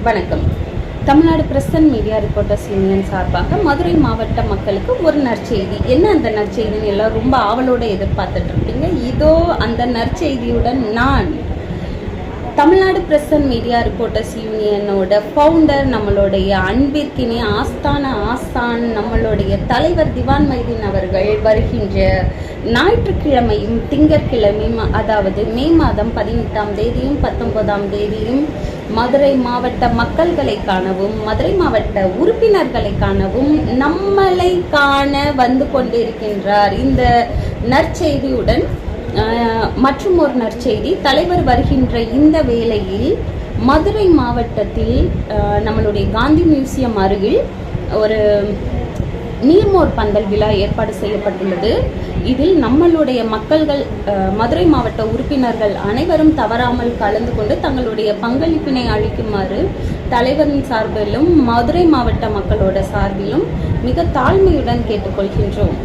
வணக்கம். Tamil Nadu press and media reporters union சார்பாக மதுரை மாவட்ட மக்களுக்கு ஒரு நற்செய்தி. என்ன அந்த நற்செய்தின்னு எல்லாம் ரொம்ப ஆவலோடு எதிர்பார்த்துட்டு இருப்பீங்க. இதோ அந்த நற்செய்தியுடன் நான் Tamil Nadu press and media reporters யூனியனோட ஃபவுண்டர், நம்மளுடைய அன்பிற்கினிய ஆஸ்தான் நம்மளுடைய தலைவர் திவான் மைதீன் அவர்கள் வருகின்ற ஞாயிற்றுக்கிழமையும் திங்கட்கிழமையும், அதாவது மே மாதம் 18ஆம் தேதியும் 19ஆம் தேதியும் மதுரை மாவட்ட மக்கள்களை காணவும் மதுரை மாவட்ட உறுப்பினர்களை காணவும் நம்மளை காண வந்து கொண்டிருக்கின்றார். இந்த நற்செய்தியுடன் மற்றும் ஒரு நற்செய்தி, தலைவர் வருகின்ற இந்த வேளையில் மதுரை மாவட்டத்தில் நம்மளுடைய காந்தி மியூசியம் அருகில் ஒரு நீர்மோர் பந்தல் விழா ஏற்பாடு செய்யப்பட்டுள்ளது. இதில் நம்மளுடைய மக்கள்கள், மதுரை மாவட்ட உறுப்பினர்கள் அனைவரும் தவறாமல் கலந்து கொண்டு தங்களுடைய பங்களிப்பினை அளிக்குமாறு தலைவரின் சார்பிலும் மதுரை மாவட்ட மக்களோட சார்பிலும் மிக தாழ்மையுடன் கேட்டுக்கொள்கின்றோம்.